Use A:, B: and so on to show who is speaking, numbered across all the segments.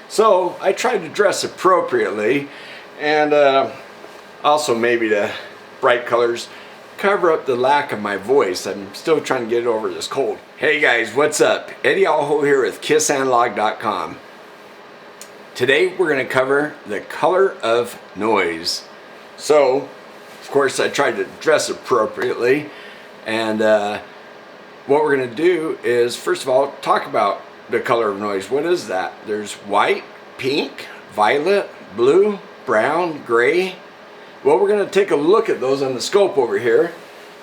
A: So I tried to dress appropriately, and also maybe the bright colors cover up the lack of my voice. I'm still trying to get over this cold. Hey guys, what's up? Eddie Alho here with KissAnalog.com. Today we're going to cover the color of noise. So, of course, I tried to dress appropriately, and what we're going to do is, first of all, talk about the color of noise. What is that? There's white, pink, violet, blue, brown, gray. Well, we're going to take a look at those on the scope over here.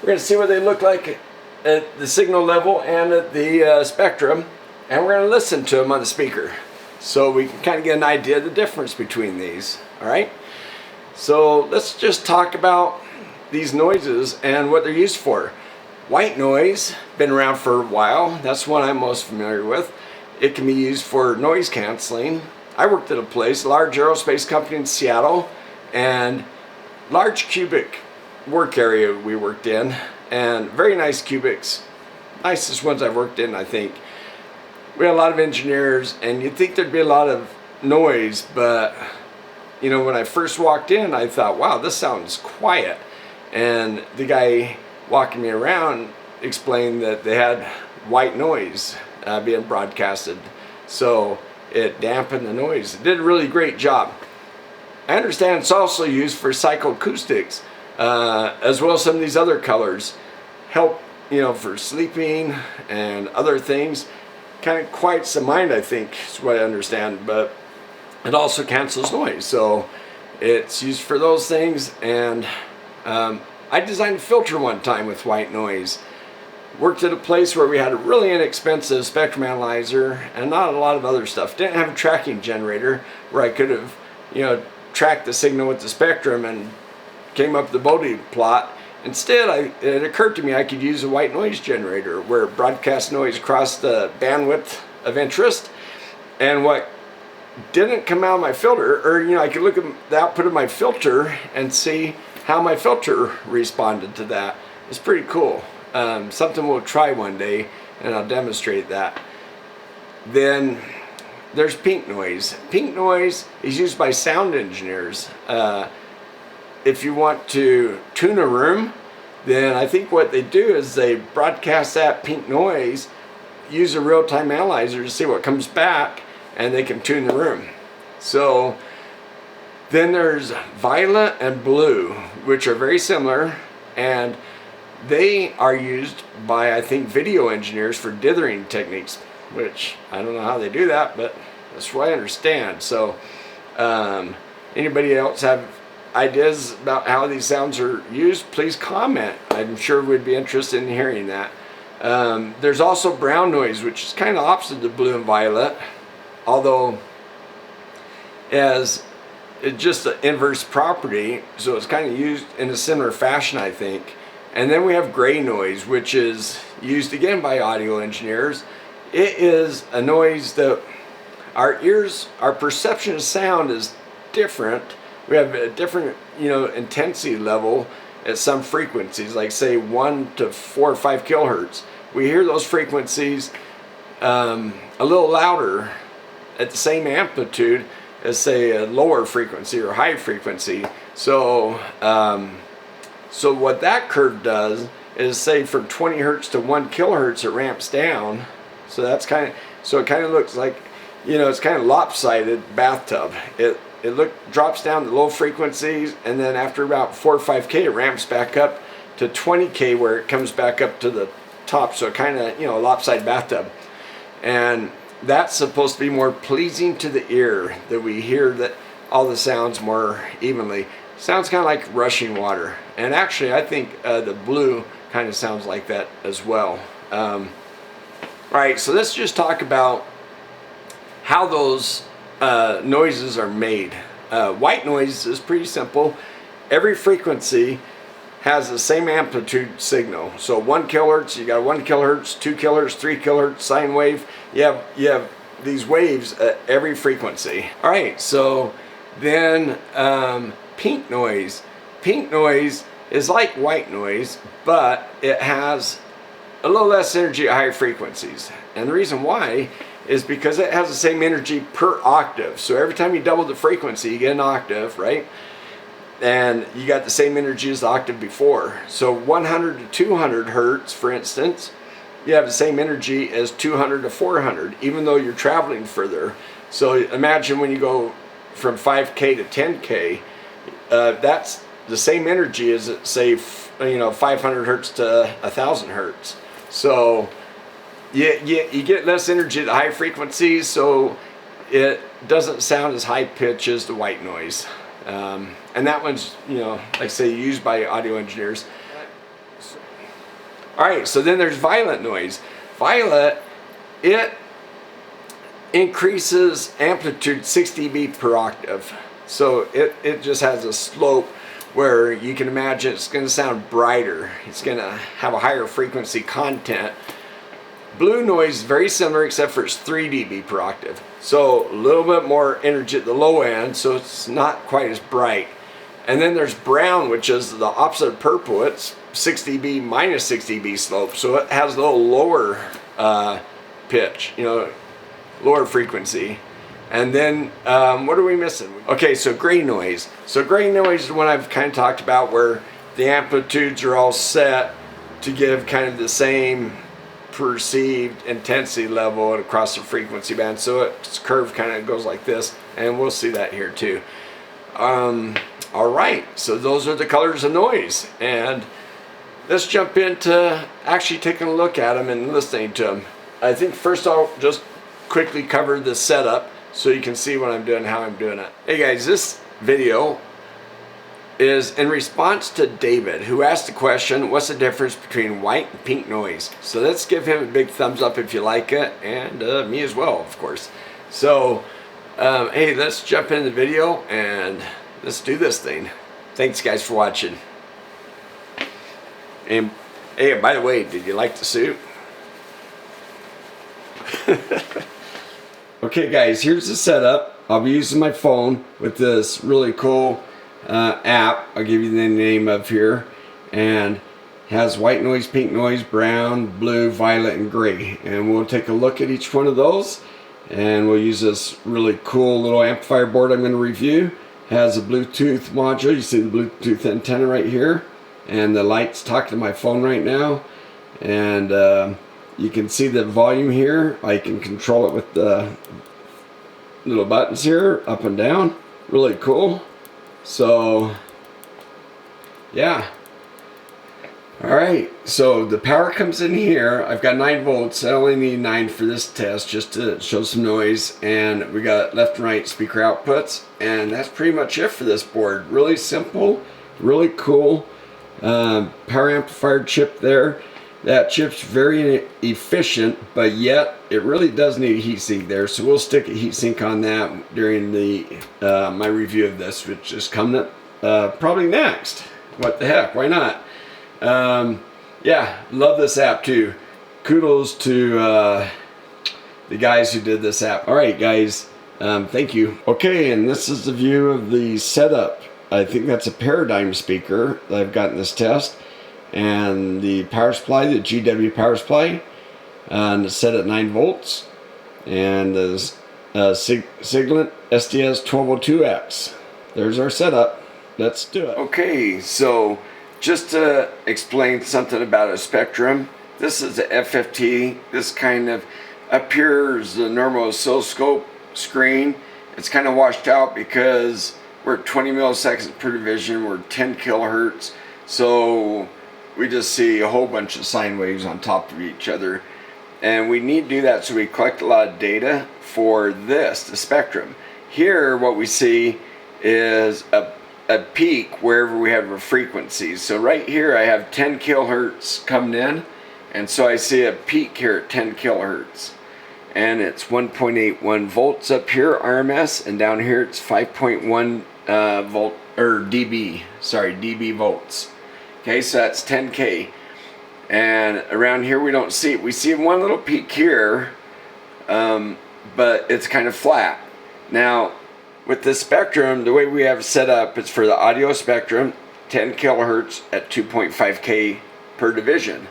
A: We're going to see what they look like at the signal level and at the spectrum, and we're going to listen to them on the speaker so we can kind of get an idea of the difference between these. All right, so let's just talk about these noises and what they're used for. White noise, been around for a while. That's one I'm most familiar with. It can be used for noise canceling. I worked at a place, a large aerospace company in Seattle, and large cubic work area we worked in, and very nice cubics, nicest ones I've worked in, I think. We had a lot of engineers, and you'd think there'd be a lot of noise, but you know, when I first walked in, I thought, wow, this sounds quiet. And the guy walking me around explained that they had white noise being broadcasted, so it dampened the noise. It did a really great job. I understand it's also used for psychoacoustics, as well as some of these other colors. Help, you know, for sleeping and other things. Kind of quiets the mind, I think, is what I understand, but it also cancels noise. So it's used for those things, and I designed a filter one time with white noise. Worked at a place where we had a really inexpensive spectrum analyzer and not a lot of other stuff. Didn't have a tracking generator where I could have, you know, tracked the signal with the spectrum and came up the Bode plot. Instead, it occurred to me I could use a white noise generator where it broadcasts noise across the bandwidth of interest. And what didn't come out of my filter, or you know, I could look at the output of my filter and see how my filter responded to that. It's pretty cool. Something we'll try one day, and I'll demonstrate that. Then there's pink noise. Pink noise is used by sound engineers. If you want to tune a room, then I think what they do is they broadcast that pink noise, use a real-time analyzer to see what comes back, and they can tune the room. So then there's violet and blue, which are very similar, and they are used by, I think, video engineers for dithering techniques, which I don't know how they do that, but that's what I understand. So anybody else have ideas about how these sounds are used, please comment. I'm sure we'd be interested in hearing that. There's also brown noise, which is kind of opposite to blue and violet, although as it's just an inverse property, so it's kind of used in a similar fashion, I think. And then we have gray noise, which is used again by audio engineers. It is a noise that our ears, our perception of sound is different. We have a different, you know, intensity level at some frequencies, like say 1 to 4 or 5 kilohertz. We hear those frequencies a little louder at the same amplitude as say a lower frequency or high frequency. So so what that curve does is, say from 20 hertz to 1 kilohertz, it ramps down. So that's kind of, so it kind of looks like, you know, it's kind of lopsided bathtub. It drops down to low frequencies, and then after about 4 or 5K, it ramps back up to 20K, where it comes back up to the top. So kind of, you know, a lopsided bathtub. And that's supposed to be more pleasing to the ear, that we hear that all the sounds more evenly. Sounds kind of like rushing water. And actually, I think the blue kind of sounds like that as well. All right, so let's just talk about how those noises are made. White noise is pretty simple. Every frequency has the same amplitude signal. So 1 kilohertz, you got 1 kilohertz, 2 kilohertz, 3 kilohertz, sine wave. You have these waves at every frequency. All right, so then pink noise. Pink noise is like white noise, but it has a little less energy at higher frequencies. And the reason why is because it has the same energy per octave. So every time you double the frequency, you get an octave, right? And you got the same energy as the octave before. So 100 to 200 hertz, for instance, you have the same energy as 200 to 400, even though you're traveling further. So imagine when you go from 5K to 10K, that's the same energy as, say, 500 hertz to 1,000 hertz. So you get less energy at the high frequencies, so it doesn't sound as high pitch as the white noise. And that one's, like I say, used by audio engineers. All right, so then there's violet noise. Violet, it increases amplitude 6 dB per octave. So it just has a slope where you can imagine it's going to sound brighter. It's going to have a higher frequency content. Blue noise is very similar, except for it's 3 dB per octave. So a little bit more energy at the low end, so it's not quite as bright. And then there's brown, which is the opposite of purple. It's 6 dB minus 6 dB slope, so it has a little lower pitch, lower frequency. And then what are we missing? Okay, so gray noise. So gray noise is the one I've kind of talked about, where the amplitudes are all set to give kind of the same perceived intensity level across the frequency band. So its curve kind of goes like this, and we'll see that here too. All right, so those are the colors of noise, and let's jump into actually taking a look at them and listening to them. I think first I'll just quickly cover the setup so you can see what I'm doing, how I'm doing it. Hey guys, this video is in response to David, who asked the question, what's the difference between white and pink noise? So let's give him a big thumbs up if you like it, and me as well, of course. So, hey, let's jump into the video and let's do this thing. Thanks guys for watching. And hey, by the way, did you like the suit? Okay guys, here's the setup. I'll be using my phone with this really cool app. I'll give you the name of here, and has white noise, pink noise, brown, blue, violet, and gray. And we'll take a look at each one of those, and we'll use this really cool little amplifier board I'm going to review. Has a Bluetooth module. You see the Bluetooth antenna right here, and the light's talking to my phone right now, and you can see the volume here. I can control it with the little buttons here, up and down. Really cool. So yeah, alright, so the power comes in here. I've got 9 volts. I only need 9 for this test, just to show some noise. And we got left and right speaker outputs, and that's pretty much it for this board. Really simple, really cool. Power amplifier chip there. That chip's very efficient, but yet it really does need a heatsink there, so we'll stick a heatsink on that during the my review of this, which is coming up probably next. What the heck, why not? Yeah, love this app too. Kudos to the guys who did this app. Alright guys, thank you. Okay, and this is the view of the setup. I think that's a Paradigm speaker that I've got in this test. And the power supply, the GW power supply, and it's set at 9 volts. And the Siglent SDS 1202X. There's our setup. Let's do it. Okay, so just to explain something about a spectrum, this is the FFT. This kind of appears the normal oscilloscope screen. It's kind of washed out because we're at 20 milliseconds per division. We're 10 kilohertz. So we just see a whole bunch of sine waves on top of each other, and we need to do that so we collect a lot of data for this, the spectrum. Here what we see is a peak wherever we have a frequency. So right here I have 10 kilohertz coming in, and so I see a peak here at 10 kilohertz, and it's 1.81 volts up here RMS, and down here it's 5.1 volt or dB volts. Okay, so that's 10K. And around here we don't see it. We see one little peak here, but it's kind of flat. Now, with the spectrum, the way we have it set up, it's for the audio spectrum, 10 kilohertz at 2.5K per division.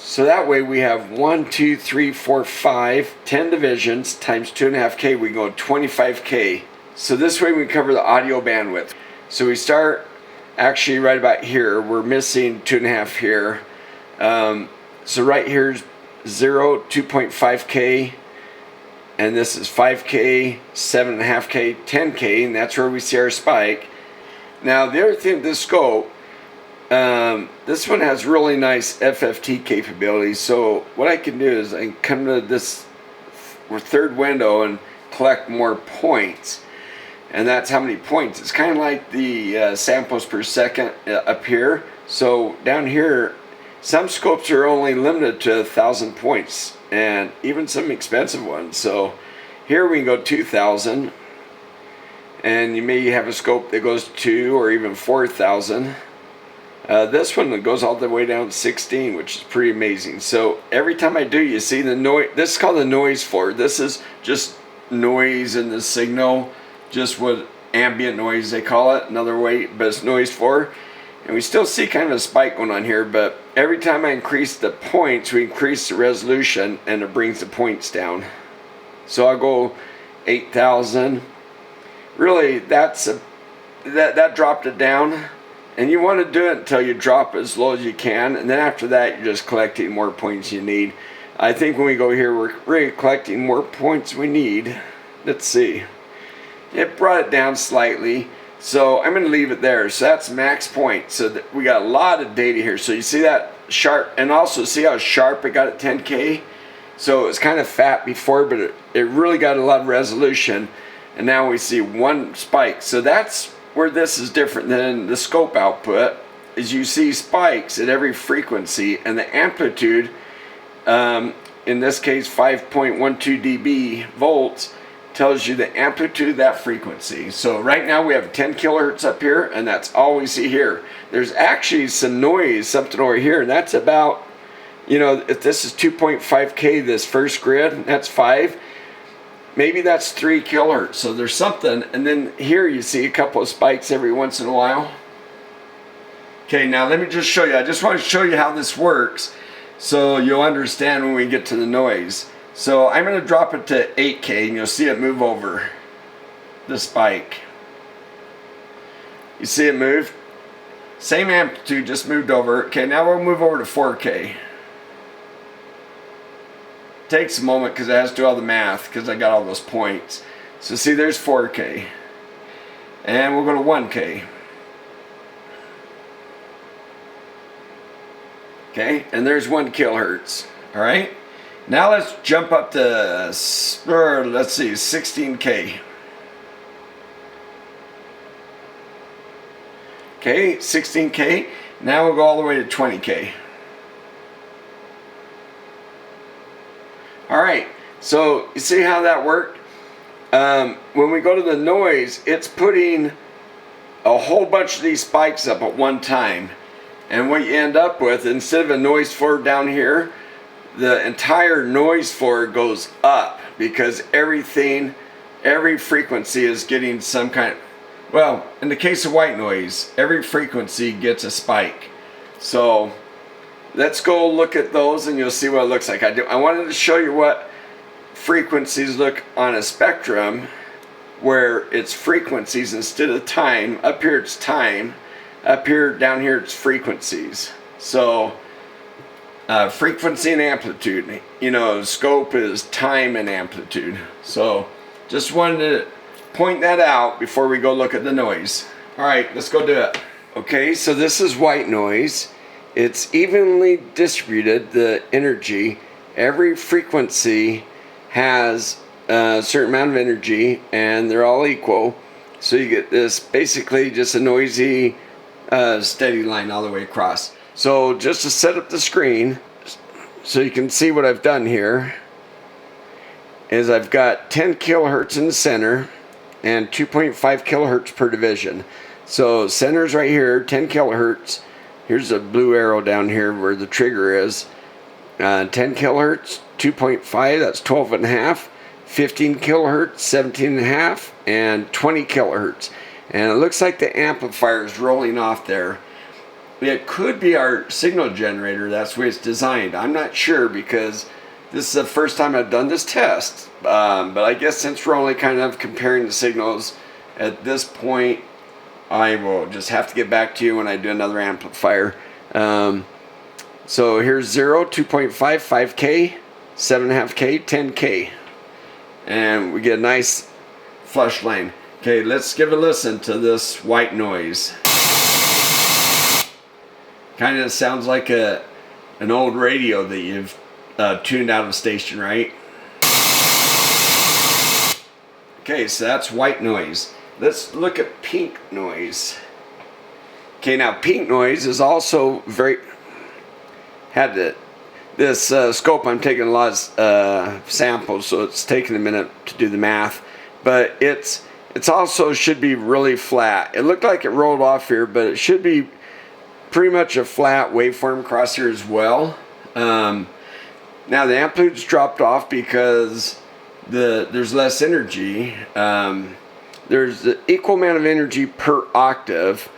A: So that way we have 1, 2, 3, 4, 5, 10 divisions times 2.5K, we go 25K. So this way we cover the audio bandwidth. So we start actually right about here. We're missing 2.5 here. So right here's 0, 2.5K, and this is 5K, 7.5K, 10K, and that's where we see our spike. Now the other thing with this scope, this one has really nice FFT capabilities. So what I can do is I can come to this third window and collect more points, and that's how many points. It's kind of like the samples per second up here. So down here, some scopes are only limited to 1,000 points, and even some expensive ones. So here we can go 2,000, and you may have a scope that goes 2 or even 4,000. This one goes all the way down to 16, which is pretty amazing. So every time I do, you see the noise. This is called the noise floor. This is just noise in the signal, just what ambient noise they call it, another way, but it's noise floor. And we still see kind of a spike going on here, but every time I increase the points, we increase the resolution, and it brings the points down. So I'll go 8,000. Really, that dropped it down. And you want to do it until you drop it as low as you can, and then after that you're just collecting more points you need. I think when we go here, we're really collecting more points we need. Let's see. It brought it down slightly, so I'm going to leave it there. So that's max point. So we got a lot of data here. So you see that sharp, and also see how sharp it got at 10K. So it was kind of fat before, but it really got a lot of resolution, and now we see one spike. So that's where this is different than the scope output, is you see spikes at every frequency, and the amplitude, in this case 5.12 dB volts, tells you the amplitude of that frequency. So right now we have 10 kilohertz up here, and that's all we see here. There's actually some noise, something over here, and that's about, you know, if this is 2.5K, this first grid, that's 5. Maybe that's 3 kilohertz, so there's something. And then here you see a couple of spikes every once in a while. Okay, now let me just show you. I just want to show you how this works so you'll understand when we get to the noise. So I'm going to drop it to 8K, and you'll see it move over the spike. You see it move? Same amplitude, just moved over. Okay, now we'll move over to 4K. Takes a moment because it has to do all the math, because I got all those points. So see, there's 4K, and we'll go to 1K. Okay, and there's 1 kilohertz. All right, now let's jump up to let's see, 16K. Okay, 16K. Now we'll go all the way to 20K. Alright, so you see how that worked? When we go to the noise, it's putting a whole bunch of these spikes up at one time. And what you end up with, instead of a noise floor down here, the entire noise floor goes up, because every frequency is getting some kind of, well, in the case of white noise, every frequency gets a spike. So let's go look at those, and you'll see what it looks like. I wanted to show you what frequencies look on a spectrum, where it's frequencies instead of time. Up here it's time. Up here, down here it's frequencies. So frequency and amplitude. You know, scope is time and amplitude. So just wanted to point that out before we go look at the noise. Alright, let's go do it. Okay, so this is white noise. It's evenly distributed, the energy. Every frequency has a certain amount of energy, and they're all equal. So you get this basically just a noisy, steady line all the way across. So just to set up the screen, so you can see what I've done here, is I've got 10 kilohertz in the center and 2.5 kilohertz per division. So center's right here, 10 kilohertz. Here's a blue arrow down here where the trigger is. 10 kilohertz, 2.5, that's 12.5. 15 kilohertz, 17.5, and 20 kilohertz. And it looks like the amplifier is rolling off there. it could be our signal generator. That's the way it's designed. I'm not sure because this is the first time I've done this test. But I guess since we're only kind of comparing the signals at this point, I will just have to get back to you when I do another amplifier. So here's 0, 2.5, 5K, 7.5K, 10K. And we get a nice flush line. Okay, let's give a listen to this white noise. Kind of sounds like an old radio that you've tuned out of a station, right? Okay, so that's white noise. Let's look at pink noise. Okay, now pink noise is also this scope, I'm taking a lot of samples, so it's taking a minute to do the math, but it's also should be really flat. It looked like it rolled off here, but it should be pretty much a flat waveform across here as well. Now the amplitude's dropped off because there's less energy. There's the equal amount of energy per octave,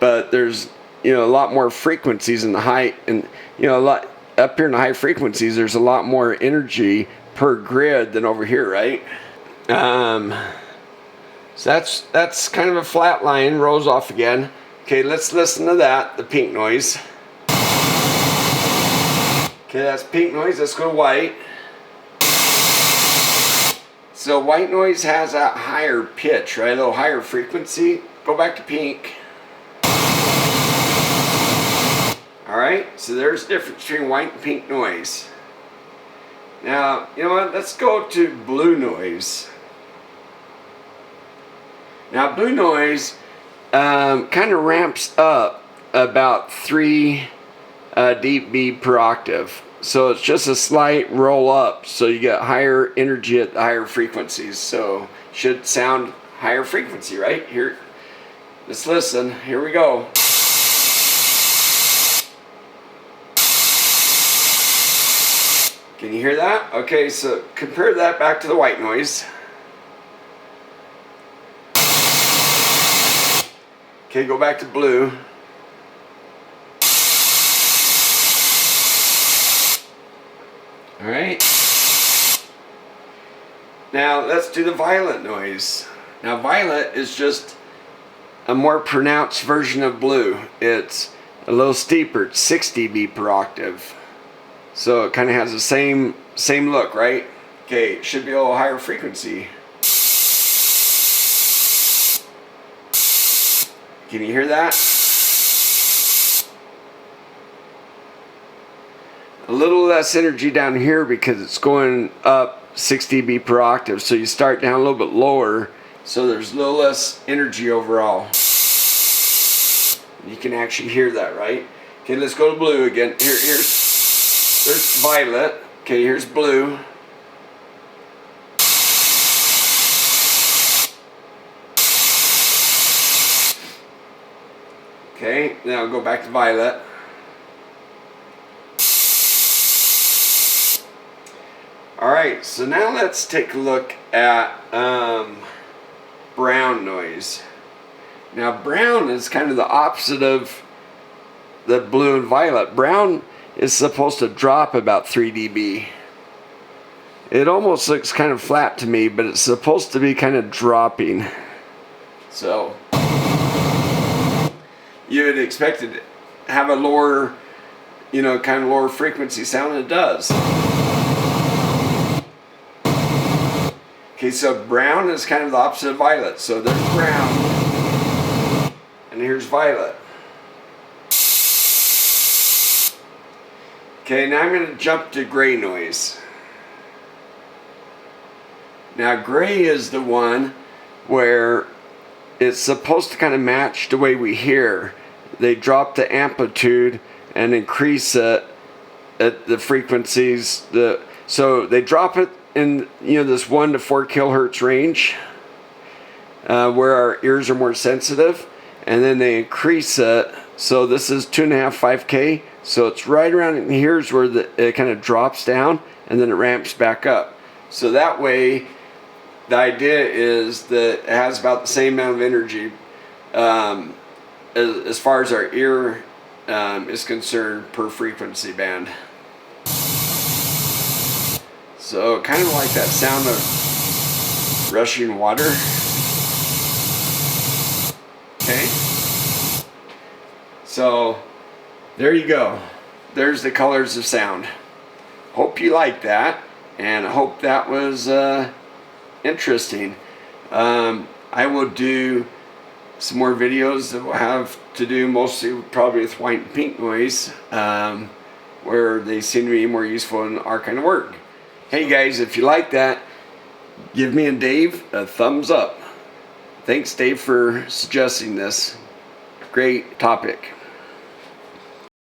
A: but there's a lot more frequencies in the high, and a lot up here in the high frequencies. There's a lot more energy per grid than over here, right? So that's kind of a flat line, rolls off again. Okay, let's listen to that, the pink noise. Okay, that's pink noise. Let's go to white. So white noise has a higher pitch, right? A little higher frequency. Go back to pink. Alright, so there's the difference between white and pink noise. Now, you know what? Let's go to blue noise. Now, blue noise kind of ramps up about 3 dB per octave. So it's just a slight roll up, so you get higher energy at the higher frequencies. So should sound higher frequency, right? Here, let's listen. Here we go. Can you hear that? Okay, so compare that back to the white noise. Okay, go back to blue. Alright. Now let's do the violet noise. Now violet is just a more pronounced version of blue. It's a little steeper, it's 6 dB per octave. So it kind of has the same look, right? Okay, it should be a little higher frequency. Can you hear that? A little less energy down here because it's going up 6 dB per octave. So you start down a little bit lower, so there's a little less energy overall. You can actually hear that, right? Okay, let's go to blue again. There's violet. Okay, here's blue. Okay, now go back to violet. Alright, so now let's take a look at brown noise. Now brown is kind of the opposite of the blue and violet. Brown is supposed to drop about 3 dB. It almost looks kind of flat to me, but it's supposed to be kind of dropping. So you would expect it to have a lower, kind of lower frequency sound, and it does. Okay, so brown is kind of the opposite of violet. So there's brown, and here's violet. Okay, now I'm going to jump to gray noise. Now gray is the one where it's supposed to kind of match the way we hear. They drop the amplitude and increase it at the frequencies. So they drop it in this 1 to 4 kilohertz range where our ears are more sensitive, and then they increase it. So this is 2.5, 5K. So it's right around in here's where it kind of drops down and then it ramps back up. So that way, the idea is that it has about the same amount of energy as far as our ear is concerned per frequency band. So kind of like that sound of rushing water. Okay. So there you go. There's the colors of sound. Hope you like that, and I hope that was interesting. I will do some more videos that will have to do mostly probably with white and pink noise, where they seem to be more useful in our kind of work. Hey guys, if you like that, give me and Dave a thumbs up. Thanks, Dave, for suggesting this great topic.